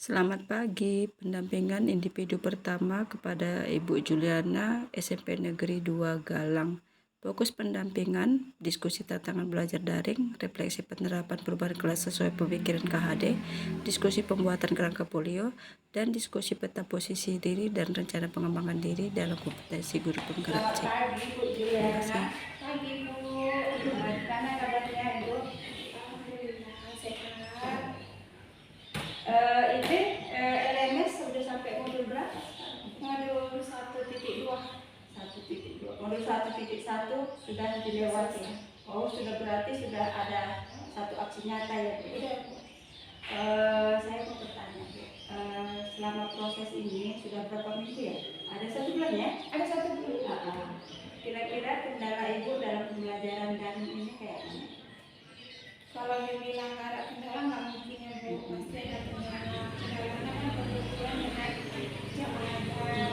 Selamat pagi, pendampingan individu pertama kepada Ibu Juliana, SMP Negeri 2 Galang. Fokus pendampingan, diskusi tantangan belajar daring, refleksi penerapan perubahan kelas sesuai pemikiran KHD, diskusi pembuatan kerangka polio, dan diskusi peta posisi diri dan rencana pengembangan diri dalam kompetensi guru penggerak C. Pagi Bu Juliana. Pagi Bu. Gimana kabarnya Bu? Alhamdulillah sehat. Ini LMS sudah sampai modul berapa? Modul 1.2. 1.2. Modul 1.1 sudah dilewati. Oh, sudah berarti sudah ada satu aksi nyata ya Bu. Iya Bu. Saya mau bertanya Bu. Selama proses ini sudah berapa minggu ya? Ada 1 bulan ya? Ada 1 bulan. Kira-kira kendala Ibu dalam pembelajaran daring ini kayak mana? Kalau dibilang ada kendala nggak mungkin ya Bu, pasti ada kendala. Kendalanya kan kebetulan dengan jam mengajar.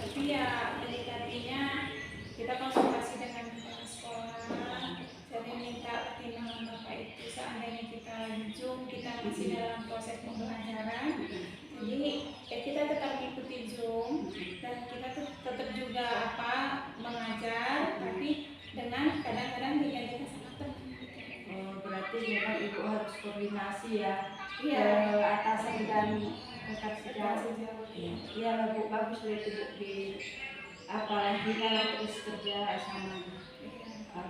Tapi ya mendekatinya kita konsultasi dengan kepala sekolah. Jadi minta pertimbangan Bapak itu seandainya kita Zoom, kita masih dalam proses pembelajaran. Jadi kita tetap ikuti Zoom dan kita tetap juga mengajar, tapi dengan kadang-kadang diganti sama teman. Berarti memang Ibu harus koordinasi ya, atasan dan rekan sejauh. Iya Bu, bagus itu Bu, di apalagi kalau terus kerja sama.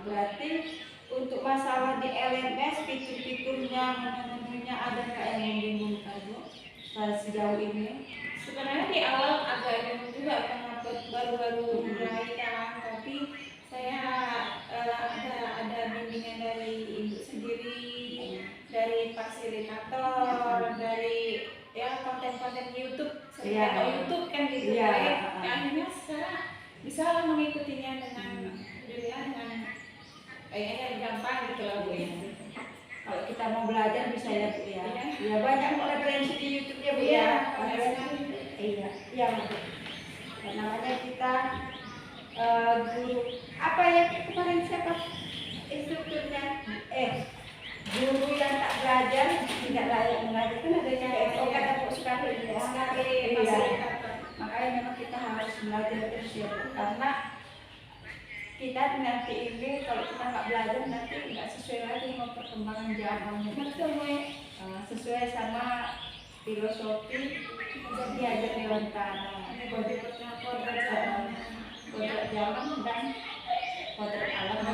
Berarti untuk masalah di LMS fitur-fiturnya, menu-menunya ada nggak yang membingungkan Bu sejauh ini? Sebenarnya di awal agak bingung juga karena baru-baru mulai kan, tapi saya ada bimbingan dari Ibu sendiri, dari fasilitator, dari konten-konten YouTube, YouTube kan gitu. Akhirnya sekarang bisa mengikutinya dengan kayaknya gampang gitu lah Bu ya. Kalau kita mau belajar bisa ya Bu ya. Ya banyak referensi di YouTube ya Bu ya. Iya Bu. Namanya kita guru apa ya kemarin siapa instrukturnya? Guru yang tak belajar tidak layak mengajar kan adanya kata Bu sekali ya. Makanya memang kita harus belajar terus ya Bu, karena kita nanti ini kalau kita nggak belajar nanti nggak sesuai lagi dengan perkembangan zamannya. Betul Bu. Sesuai sama filosofi diajar Dewantara. Kodrat zaman dan kodrat alam.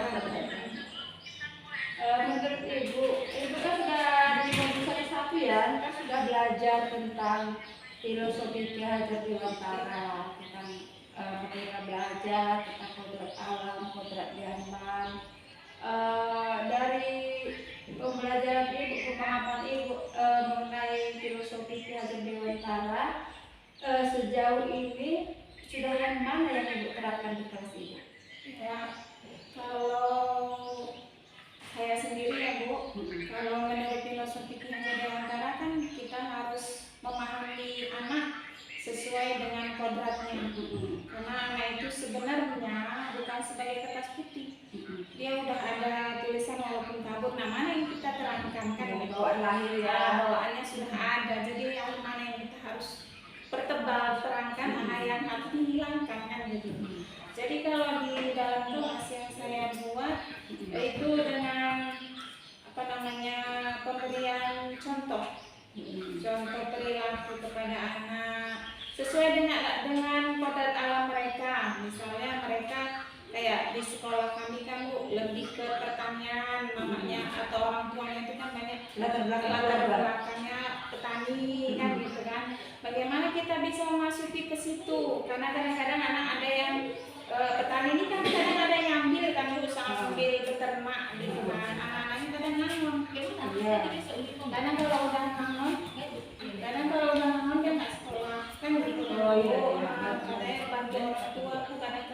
Menurut Ibu kan sudah di modul 1 ya, kan sudah belajar tentang filosofi Ki Hajar Dewantara, tentang bagaimana belajar tentang kodrat alam, kodrat zaman. Dari pembelajaran Ibu, pemahaman Ibu mengenai filosofi Ki Hajar Dewantara, sejauh ini sudah yang mana yang Ibu terapkan di kelas Ibu? Ya, kalau saya sendiri ya Bu, kalau menurut filosofi Ki Hajar Dewantara kan kita harus memahami anak sesuai dengan kodratnya. Karena anak itu sebenarnya bukan sebagai kertas putih. Dia udah ada tulisan walaupun kabur. Nah, mana yang kita terangkan kan? Bawaan lahir ya. Bawaannya sudah ada. Jadi yang mana yang kita harus pertebal terangkan, mana yang harus dihilangkan kan gitu. Jadi kalau di dalam kelas yang saya buat itu dengan pemberian contoh perilaku kepada anak sesuai dengan kodrat alam mereka. Misalnya mereka kayak di sekolah kami kan Bu lebih ke pertanian, mamanya atau orang tuanya itu kan banyak latar belakangnya petani kan gitu kan. Bagaimana kita bisa memasuki ke situ? Karena kadang-kadang anak ada yang petani ini kan kadang ada yang ngambil kan usaha sambil beternak gitu kan. Anak-anaknya kadang nganggur. Kadang kalau udah nganggur dia nggak sekolah kan gitu. Katanya bantu orang tua tuh kadang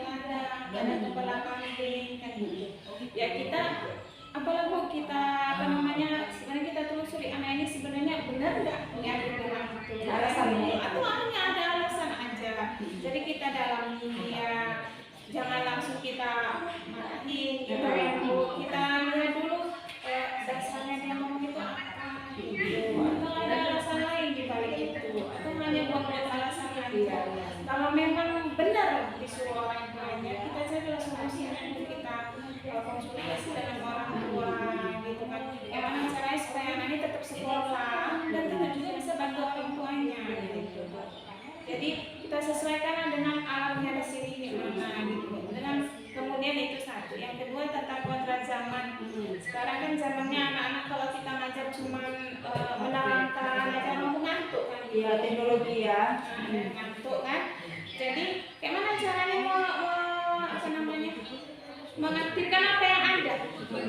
kepala kambing kan gitu. Ya kita apalagi kita sebenarnya kita telusuri anak ini sebenarnya benar nggak yang dibilang itu atau hanya ada alasan aja. Jadi kita dalami ya, jangan langsung kita marahin, kita lihat dulu dasarnya dia ngomong itu apa. konsultasi dengan orang tua gitu kan. Gimana caranya supaya anak ini tetap sekolah dan tetap juga bisa bantu orang tuanya gitu. Jadi kita sesuaikan dengan alamnya di sini gimana gitu. Dengan kemudian itu satu. Yang kedua tentang kodrat zaman. Sekarang kan zamannya anak-anak kalau kita ngajar cuma menerangkan aja mau ngantuk kan. Iya, teknologi ya. Ngantuk kan. Jadi gimana caranya apa namanya? Mengaktifkan apa yang ada.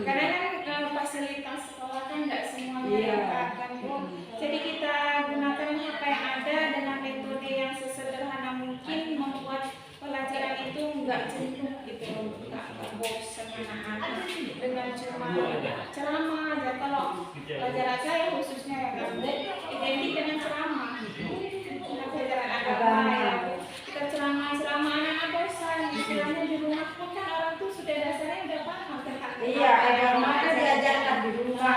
Karena kan fasilitas sekolah kan nggak semuanya lengkap kan Bu. Jadi kita gunakan apa yang ada dengan metode yang sesederhana mungkin membuat pelajaran itu nggak jenuh gitu, nggak bosan anak-anak dengan cuma ceramah aja. Kalau pelajaran saya khususnya ya kan Bu, identik dengan ceramah. Pelajaran agama ya Bu. Kita ceramah anak-anak bosan, istilahnya di rumah pun kan orang tuh sudah dasarnya udah paham tentang Iya, agama kan diajarkan di rumah,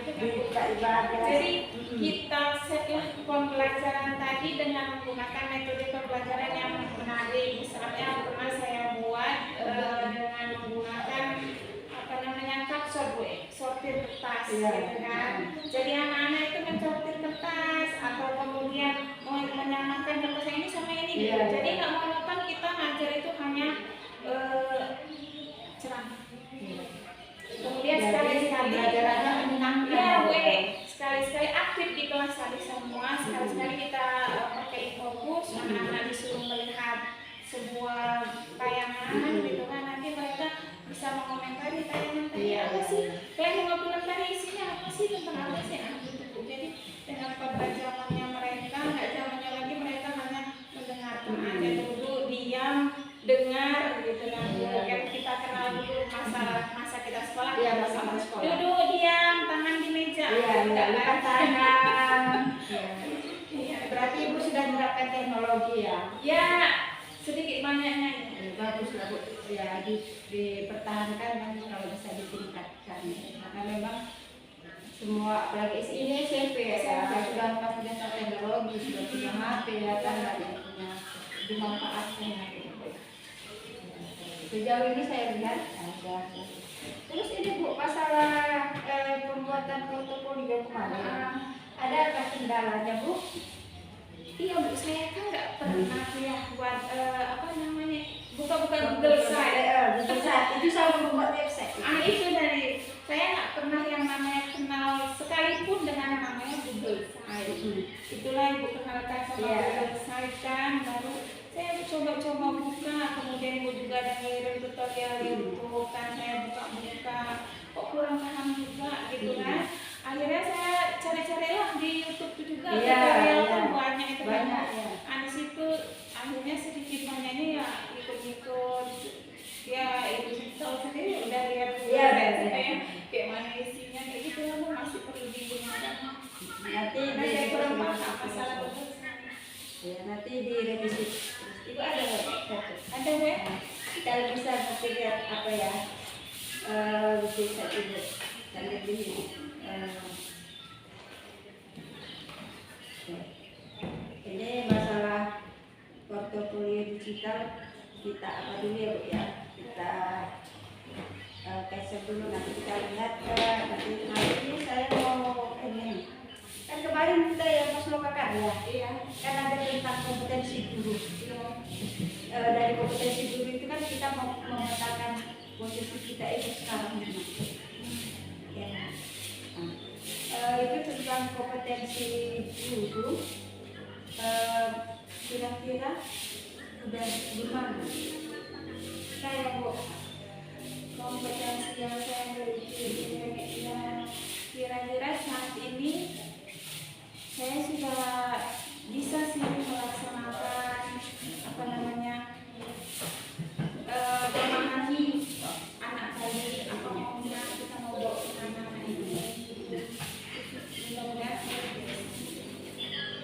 di ibadah. Jadi kita setlah pembelajaran tadi dengan menggunakan metode pembelajaran yang menarik. Misalnya pernah saya buat dengan menggunakan apa namanya kapsul Bu, sortir kertas gitu kan. Jadi anak-anak itu mensortir kertas atau kemudian menyamakan kertas ini sama ini gitu. Jadi nggak monoton kita ngajar itu hanya ceramah. Kemudian sekali-sekali belajarannya menyenangkan. ya Bu, sekali-sekali aktif di kelas tadi semua. Sekali-sekali kita pakai fokus, anak-anak disuruh melihat sebuah tayangan gitu kan. Nanti mereka bisa mengomentari tayangan tadi apa sih, kayak mau bilang tadi isinya apa sih, tentang apa sih gitu Bu. Jadi dengan pembelajarannya mereka nggak zamannya lagi mereka hanya mendengarkan aja, duduk diam dengar gitu kan. Kan kita kenal dulu masa kita sekolah Iya, masa sekolah. duduk diam tangan di meja. Iya, lipat tangan. Iya, Berarti Ibu sudah menerapkan teknologi ya? ya sedikit banyaknya Bagus lah Bu, ya dipertahankan dan kalau bisa ditingkatkan. Karena memang semua apalagi ini SMP ya, sudah fasilitas teknologi, sudah punya HP ya kan, banyak punya dimanfaatkan. Sejauh ini saya lihat ada. Terus ini Bu, masalah pembuatan portofolio kemarin, ada apa kendalanya Bu? Iya Bu, saya kan nggak pernah ya buat apa namanya buka-buka Google Site. Google Site itu sama membuat website. Itu dari saya nggak pernah yang namanya kenal sekalipun dengan yang namanya Google Site. Itulah Ibu kenalkan sama Google Site kan, baru saya coba-coba buka, kemudian Ibu juga ada ngirim tutorial YouTube kan, saya buka-buka kok kurang paham juga gitu kan. Akhirnya saya cari-carilah di YouTube juga tutorial kan banyak itu banyak. Di situ akhirnya sedikit banyaknya ya ikut-ikut ya Ibu tahu sendiri udah lihat kayak mana isinya kayak gitu lah, masih perlu digunakan. Nanti Saya kurang paham masalah itu. Ya, nanti direvisi. Ibu ada nggak? Ada ya? Kita bisa nanti lihat apa ya bisa Ibu dan lebih ini masalah portofolio digital kita apa dulu ya Bu ya, kita cancel dulu, nanti kita lihat nanti hari ini saya mau ini kan kemarin kita ya Mas Loka kan ya, kan ada tentang kompetensi guru. Dari kompetensi guru itu kan kita mau memetakan posisi kita itu sekarang ya. Itu tentang kompetensi guru, kira-kira udah gimana? Saya Bu, kompetensi yang saya miliki ya, kira-kira saat ini saya sudah bisa sih melaksanakan apa namanya memahami anak tadi apa maunya, kita mau bawa kemana anak ini. Mudah-mudahan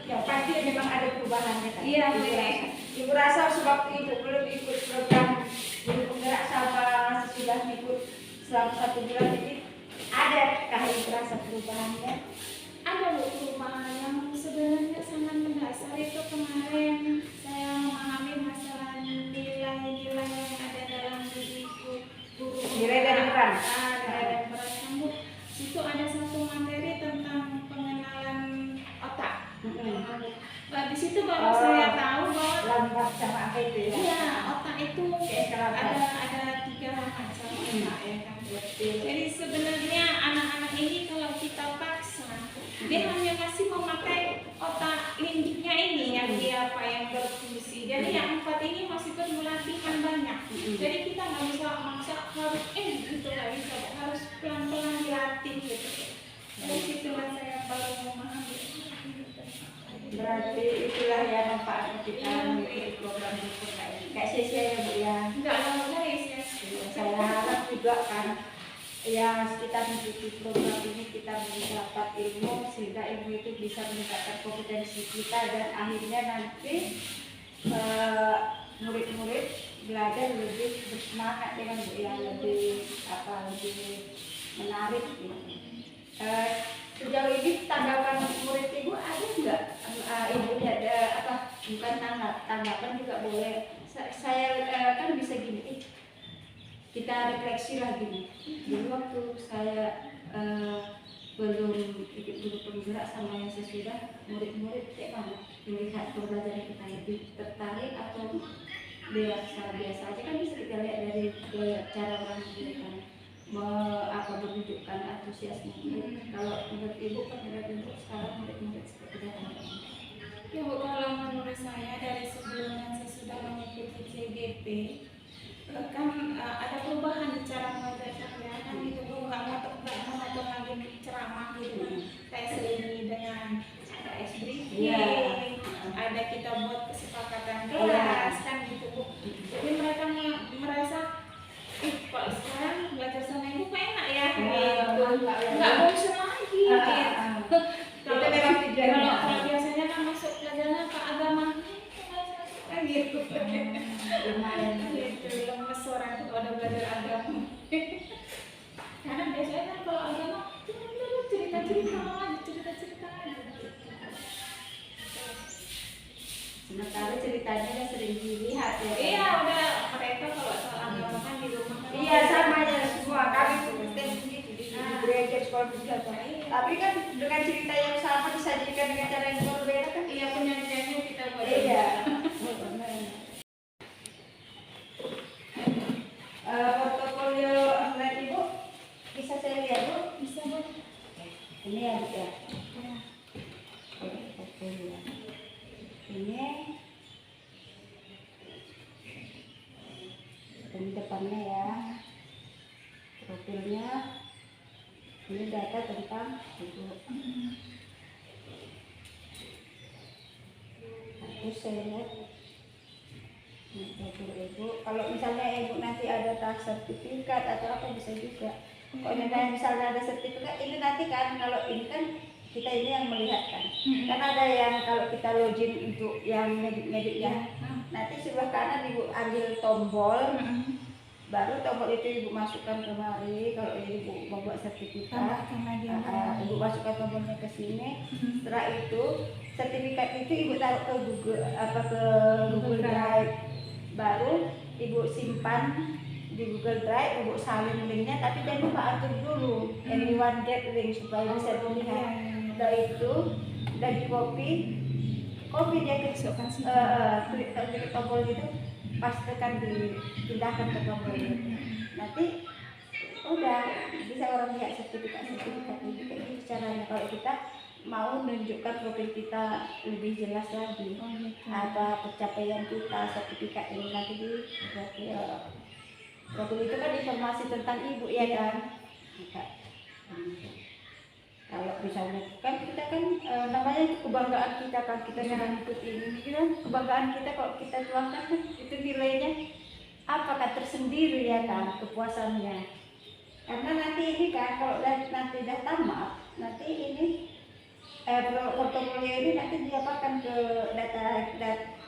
Ya pasti memang ada perubahannya kan. Iya, Ibu rasa sebab Ibu belum ikut program Guru Penggerak sama sesudah ikut selama 1 bulan ini, adakah Ibu rasa perubahannya? ada Bu perubahan yang sebenarnya sangat mendasar. Itu kemarin saya memahami masalah nilai-nilai yang ada dalam diri guru. Nilai demokrasi. lambat sama apa itu ya? Iya, otak itu Kayak kelabas. ada 3 macam otak ya kan. Jadi sebenarnya anak-anak ini kalau kita paksa, dia hanya masih memakai otak limbiknya ini yang dia apa yang berfungsi. Jadi yang 4 ini masih perlu latihan banyak. Jadi kita nggak bisa maksa harus gitu nggak bisa, harus pelan-pelan dilatih gitu. Dari situlah saya baru memahami. Berarti itulah ya manfaat kita mengikuti program Dukun ini. Kayak sia-sia ya Bu ya. Enggak lama guys ya. Saya harap juga kan ya kita mengikuti program ini kita mendapat ilmu sehingga ilmu itu bisa meningkatkan kompetensi kita dan akhirnya nanti murid-murid belajar lebih bersemangat dengan Bu ya, lebih menarik gitu. Sejauh ini tanggapan murid Ibu ada nggak? Ibu ada bukan tanggapan juga boleh. Saya kan bisa gini, kita refleksi lagi nih. Dulu waktu saya belum ikut guru penggerak sama yang sesudah, murid-murid kayak mana melihat pembelajaran kita lebih tertarik atau biasa aja kan bisa kita lihat dari cara orang memberikan menunjukkan antusiasme. Kalau menurut Ibu kan murid sekarang murid-murid seperti apa? Ya Bu, kalau menurut saya dari sebelum dan sesudah mengikuti CGP kan ada perubahan di cara mengajar saya kan gitu Bu, nggak monoton lagi ceramah gitu. Saya selingi dengan ada ice briefing, ada kita buat kesepakatan kelas kan gitu Bu. Jadi mereka merasa kalau sekarang belajar sama Ibu kok enak ya gitu, nggak bosan lagi gitu. Kalau biasanya kan masuk pelajaran ke agama kan gitu. Lumayan Gitu, lemes orang kalau udah belajar agama. Karena biasanya kan kalau agama cerita-cerita aja. Sementara ceritanya sering dilihat ya. Iya, udah mereka kalau soal agama kan di rumah kan. Iya sama ya semua kami tuh begitu di gereja sekolah juga. Tapi kan dengan cerita yang sama disajikan dengan cara yang berbeda kan. Iya, penyanyiannya kita buat. Iya. Portofolio online Ibu bisa saya lihat Bu? Bisa Bu. Ini ya Bu ya. Portofolio. Ini depannya ya. Profilnya. Ini data tentang Ibu. Terus saya lihat Ibu, kalau misalnya Ibu nanti ada tas sertifikat atau apa bisa juga. Pokoknya kayak misalnya ada sertifikat ini nanti kan kalau ini kan kita ini yang melihat kan. Kan ada yang kalau kita login untuk yang medik ya. Nanti sebelah kanan Ibu ambil tombol. Baru tombol itu Ibu masukkan kemari. Kalau Ibu mau buat sertifikat, Ibu masukkan tombolnya ke sini. Setelah itu sertifikat itu Ibu taruh ke Google Drive. Baru Ibu simpan di Google Drive, Ibu salin linknya, tapi jangan lupa atur dulu anyone get link supaya bisa dilihat. Setelah itu udah di copy dia ke klik tombol itu, pastikan dipindahkan ke tombol itu. Nanti udah bisa orang lihat sertifikat ini kayak gitu caranya. Kalau kita mau menunjukkan profil kita lebih jelas lagi, apa pencapaian kita, sertifikat ini nanti di profil itu kan informasi tentang Ibu ya kan. Kalau misalnya kan kita kan namanya kebanggaan kita kan, kita sudah ikut ini kan, kebanggaan kita kalau kita tuangkan kan itu nilainya apakah tersendiri ya kan, kepuasannya. Karena nanti ini kan kalau nanti udah tamat, nanti ini portofolio ini nanti diapakan ke data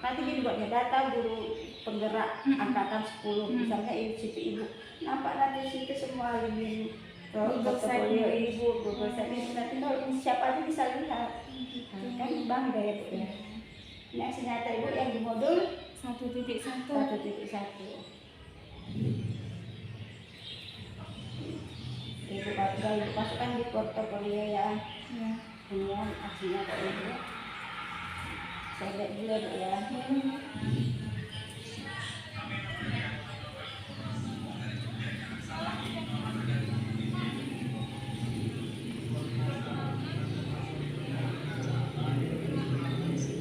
nanti dibuatnya data guru penggerak angkatan 10 misalnya Ibu nampak nanti situ semua ini portofolio Ibu Google Site nanti kalau siapa aja bisa lihat kan bangga ya Bu ya. Ini aksi nyata Ibu yang di modul 1.1. Ibu masukkan di portofolio ya. Ini aksinya kayak ini. Saya lihat dulu Bu ya.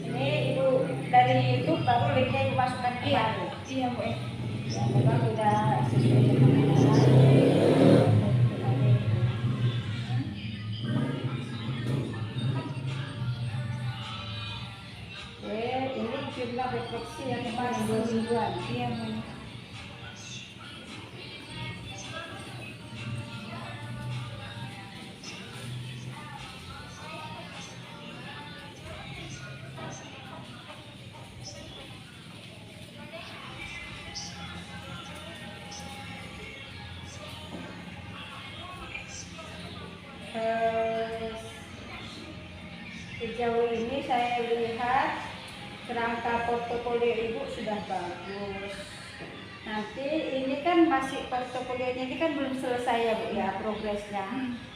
Ini Ibu dari YouTube baru linknya Ibu masukkan kembali. Iya Bu. Ya, memang sudah sesuai dengan ini jumlah refleksi yang kemarin 2 mingguan. Iya Bu. Sejauh ini saya lihat kerangka portofolio Ibu sudah bagus. Nanti ini kan masih portofolionya ini kan belum selesai ya Bu ya progresnya.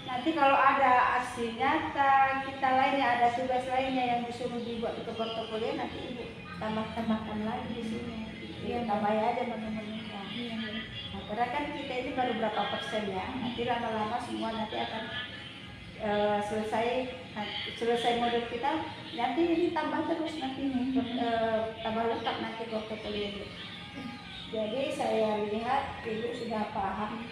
Nanti kalau ada aksi nyata, kita lainnya ada tugas lainnya yang disuruh dibuat ke portofolio, nanti Ibu tambahkan lagi di sini. Iya, tambah aja menu-menunya. Nah, karena kan kita ini baru berapa persen ya. Nanti lama-lama semua nanti akan selesai modul kita, nanti ini tambah terus nanti tambah lengkap nanti portofolio ini. Jadi saya lihat Ibu sudah paham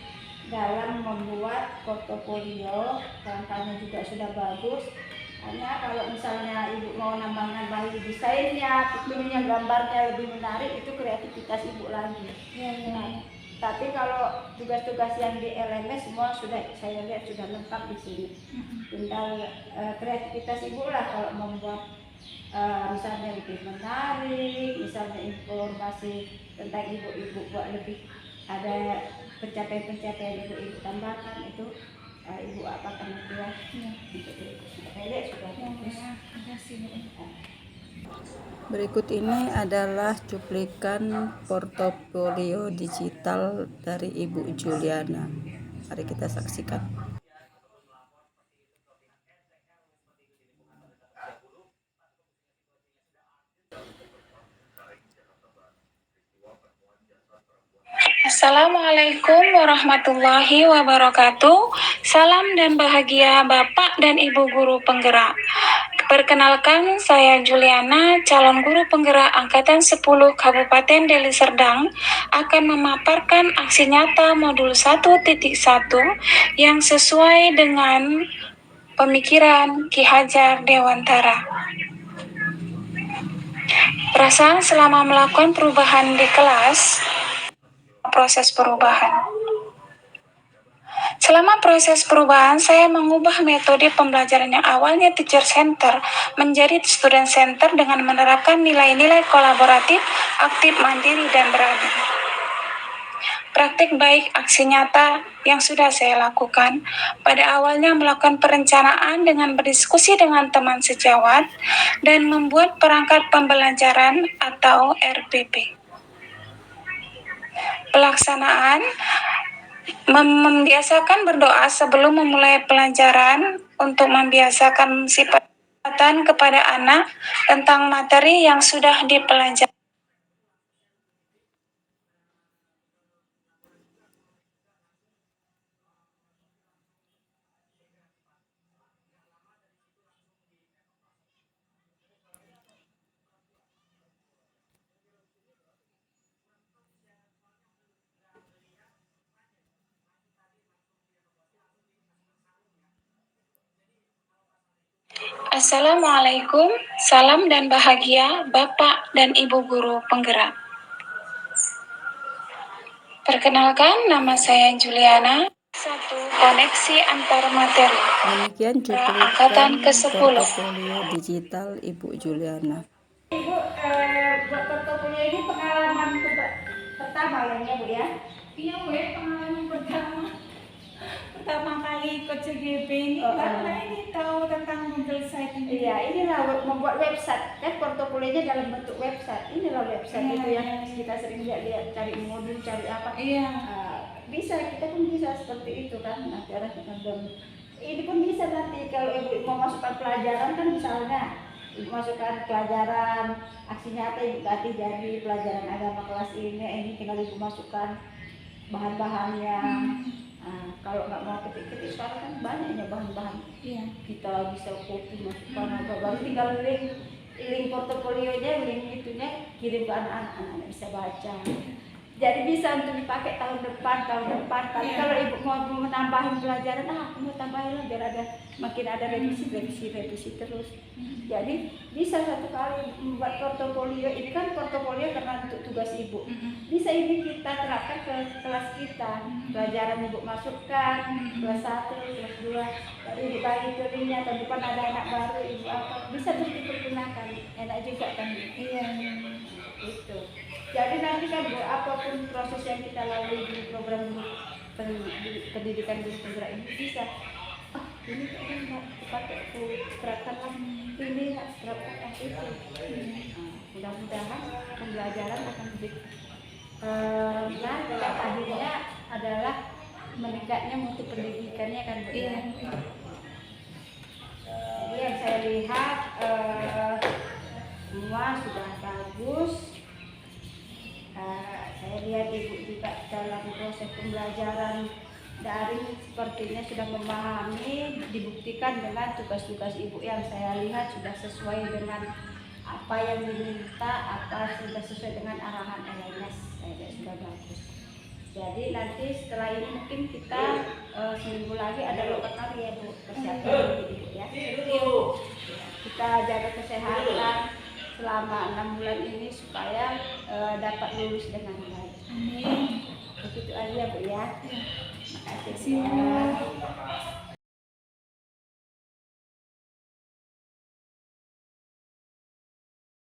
dalam membuat portofolio, kerangkanya juga sudah bagus. Hanya kalau misalnya Ibu mau nambah-nambahin desainnya, fiturnya, gambarnya lebih menarik, itu kreativitas Ibu lagi. Nah, tapi kalau tugas-tugas yang di LMS semua sudah saya lihat sudah lengkap di sini. Tinggal kreativitas Ibu lah kalau membuat misalnya lebih menarik, misalnya informasi tentang ibu-ibu buat lebih ada pencapaian-pencapaian ibu-ibu tambahkan itu Ibu apakan itu ya. Saya lihat sudah bagus. Berikut ini adalah cuplikan portofolio digital dari Ibu Juliana. Mari kita saksikan. Assalamualaikum warahmatullahi wabarakatuh. Salam dan bahagia Bapak dan Ibu guru penggerak. Perkenalkan, saya Juliana, calon guru penggerak Angkatan 10 Kabupaten Deli Serdang, akan memaparkan aksi nyata modul 1.1 yang sesuai dengan pemikiran Ki Hajar Dewantara. Perasaan selama melakukan perubahan di kelas, proses perubahan. Selama proses perubahan, saya mengubah metode pembelajaran yang awalnya teacher center menjadi student center dengan menerapkan nilai-nilai kolaboratif, aktif, mandiri, dan berani. Praktik baik aksi nyata yang sudah saya lakukan, pada awalnya melakukan perencanaan dengan berdiskusi dengan teman sejawat dan membuat perangkat pembelajaran atau RPP. Pelaksanaan membiasakan berdoa sebelum memulai pelajaran untuk membiasakan sifat kepada anak tentang materi yang sudah dipelajari. Assalamualaikum, salam dan bahagia Bapak dan Ibu guru penggerak. Perkenalkan, nama saya Juliana. 1. Koneksi antar materi. Demikian Angkatan cuplikan ke-10. portofolio digital Ibu Juliana. Ibu buat portofolio ini pengalaman pertama ya Bu ya? Iya Bu, pengalaman pertama kali ikut CGP ini karena ini tahu tentang Google Site ini. Iya, inilah membuat website. Kan portofolionya dalam bentuk website. Inilah website itu yang kita sering lihat cari modul, cari apa. Iya. Bisa, kita pun bisa seperti itu kan. Nah, cara kita ini pun bisa nanti kalau Ibu mau masukkan pelajaran kan misalnya Ibu masukkan pelajaran aksi nyata Ibu latih jadi pelajaran agama kelas ini tinggal Ibu masukkan bahan-bahannya. Nah, kalau nggak mau ketik-ketik sekarang kan banyaknya bahan-bahan. Iya. Kita bisa copy masukkan apa, baru tinggal link portofolionya, link itunya kirim ke anak-anak bisa baca. Jadi bisa untuk dipakai tahun depan. Tapi kalau Ibu mau menambahin pelajaran, aku mau tambahin lah biar ada makin ada revisi terus. Jadi bisa satu kali membuat portofolio. Ini kan portofolio karena untuk tugas Ibu. Bisa ini kita terapkan ke kelas kita. Pelajaran Ibu masukkan kelas 1, kelas 2. Baru Ibu bagi ke linknya. Tahun depan ada anak baru Ibu apa bisa terus dipergunakan. Enak juga kan? Iya. Itu. Jadi nanti kan Bu, apapun proses yang kita lalui di program pendidikan guru penggerak ini bisa. Ini kayaknya nggak dipakai terapkan lah. Ini nggak terapkan itu. Mudah-mudahan pembelajaran akan lebih dan akhirnya adalah meningkatnya mutu pendidikannya kan Bu. Iya. Jadi yang saya lihat semua sudah bagus. Saya lihat Ibu juga dalam proses pembelajaran daring sepertinya sudah memahami, dibuktikan dengan tugas-tugas Ibu yang saya lihat sudah sesuai dengan apa yang diminta, apa sudah sesuai dengan arahan LMS. Saya lihat sudah bagus. Jadi nanti setelah ini mungkin kita seminggu lagi ada lokal ya Bu, persiapan Ibu ya. Kita jaga kesehatan selama 6 bulan ini supaya dapat lulus dengan baik. Amin. Begitu aja Bu ya. Terima Terima kasih. kasih.